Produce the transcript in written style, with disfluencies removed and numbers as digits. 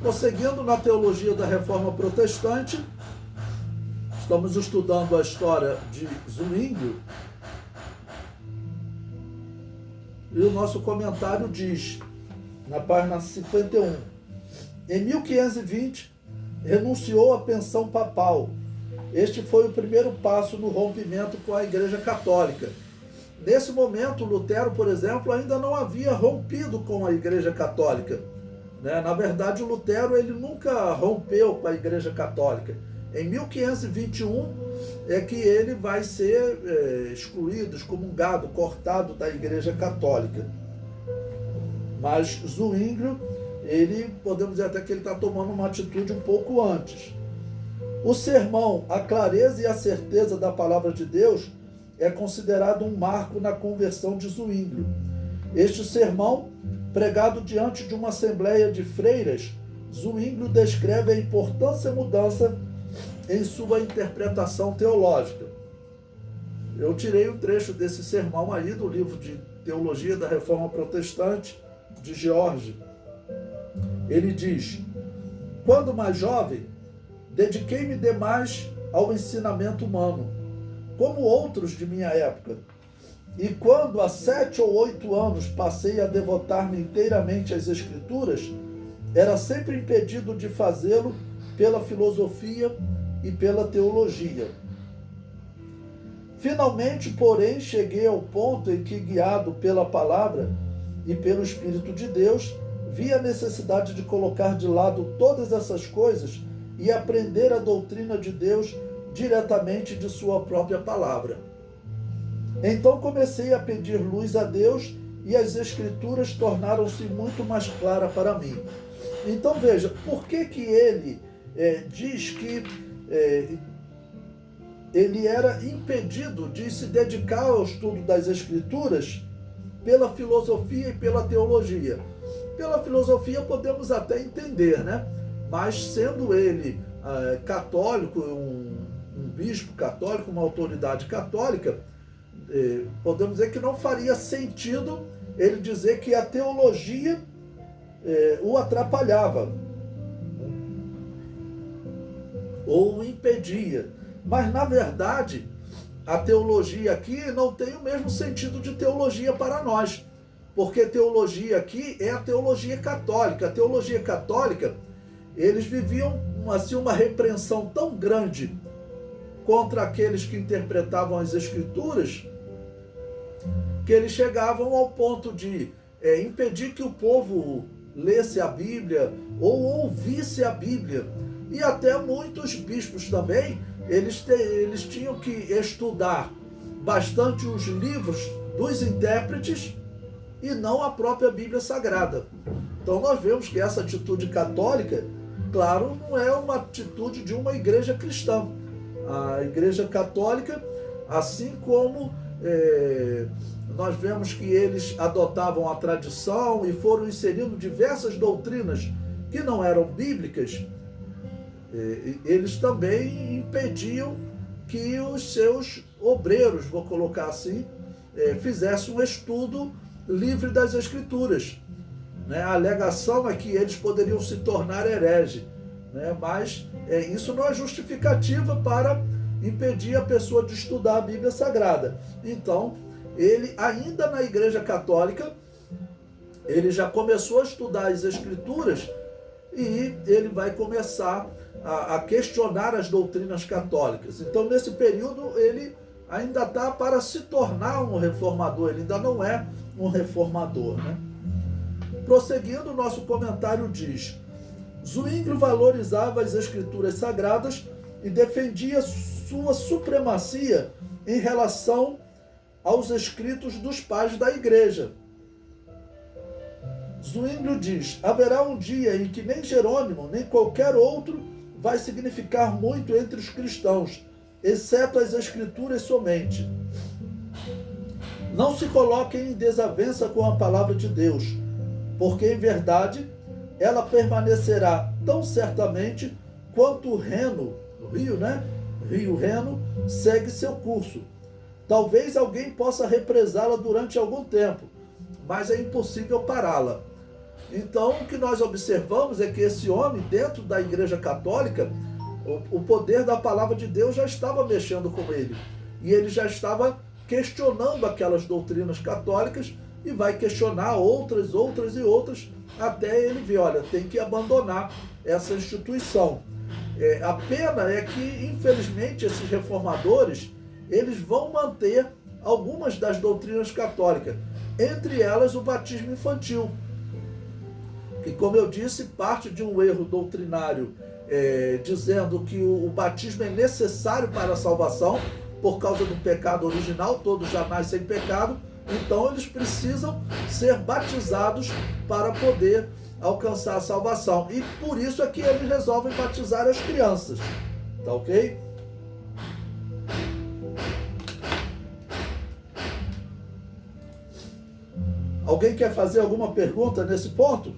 Prosseguindo na teologia da Reforma Protestante, estamos estudando a história de Zwinglio, e o nosso comentário diz, na página 51, em 1520, renunciou à pensão papal. Este foi o primeiro passo no rompimento com a Igreja Católica. Nesse momento, Lutero, por exemplo, ainda não havia rompido com a Igreja Católica. Na verdade, o Lutero ele nunca rompeu com a Igreja Católica. Em 1521 é que ele vai ser excluído, excomungado, cortado da Igreja Católica. Mas Zwinglio, podemos dizer até que ele está tomando uma atitude um pouco antes. O sermão, a clareza e a certeza da palavra de Deus, é considerado um marco na conversão de Zwinglio. Este sermão, pregado diante de uma assembleia de freiras, Zwinglio descreve a importância e mudança em sua interpretação teológica. Eu tirei um trecho desse sermão aí do livro de Teologia da Reforma Protestante, de George. Ele diz: quando mais jovem, dediquei-me demais ao ensinamento humano, como outros de minha época. E quando há 7 ou 8 anos passei a devotar-me inteiramente às Escrituras, era sempre impedido de fazê-lo pela filosofia e pela teologia. Finalmente, porém, cheguei ao ponto em que, guiado pela palavra e pelo Espírito de Deus, vi a necessidade de colocar de lado todas essas coisas e aprender a doutrina de Deus diretamente de sua própria palavra. Então comecei a pedir luz a Deus e as Escrituras tornaram-se muito mais claras para mim. Então veja, por que ele diz que ele era impedido de se dedicar ao estudo das Escrituras pela filosofia e pela teologia? Pela filosofia podemos até entender, né? Mas sendo ele católico, um bispo católico, uma autoridade católica, podemos dizer que não faria sentido ele dizer que a teologia o atrapalhava ou o impedia. Mas, na verdade, a teologia aqui não tem o mesmo sentido de teologia para nós, porque teologia aqui é a teologia católica. A teologia católica, eles viviam assim, uma repreensão tão grande contra aqueles que interpretavam as Escrituras, que eles chegavam ao ponto de impedir que o povo lesse a Bíblia ou ouvisse a Bíblia. E até muitos bispos também, eles tinham que estudar bastante os livros dos intérpretes e não a própria Bíblia Sagrada. Então nós vemos que essa atitude católica, claro, não é uma atitude de uma igreja cristã. A Igreja Católica, assim como nós vemos que eles adotavam a tradição e foram inserindo diversas doutrinas que não eram bíblicas, eles também impediam que os seus obreiros, vou colocar assim, fizessem um estudo livre das Escrituras. A alegação é que eles poderiam se tornar hereges, mas isso não é justificativa para impedir a pessoa de estudar a Bíblia Sagrada. Então, ele, ainda na Igreja Católica, ele já começou a estudar as Escrituras e ele vai começar a questionar as doutrinas católicas. Então, nesse período, ele ainda está para se tornar um reformador, ele ainda não é um reformador. Prosseguindo, nosso comentário diz: Zwinglio valorizava as Escrituras Sagradas e defendia sua supremacia em relação aos escritos dos pais da Igreja. Zwinglio diz: haverá um dia em que nem Jerônimo, nem qualquer outro vai significar muito entre os cristãos, exceto as Escrituras somente. Não se coloquem em desavença com a palavra de Deus, porque, em verdade, ela permanecerá tão certamente quanto o Reno, o rio, Rio Reno, segue seu curso. Talvez alguém possa represá-la durante algum tempo, mas é impossível pará-la. Então, o que nós observamos é que esse homem, dentro da Igreja Católica, o poder da palavra de Deus já estava mexendo com ele. E ele já estava questionando aquelas doutrinas católicas e vai questionar outras, até ele ver, olha, tem que abandonar essa instituição. A pena é que, infelizmente, esses reformadores, eles vão manter algumas das doutrinas católicas, entre elas o batismo infantil, que, como eu disse, parte de um erro doutrinário, dizendo que o batismo é necessário para a salvação, por causa do pecado original, todos já nascem sem pecado, então eles precisam ser batizados para poder alcançar a salvação. E por isso é que eles resolvem batizar as crianças. Tá ok? Alguém quer fazer alguma pergunta nesse ponto?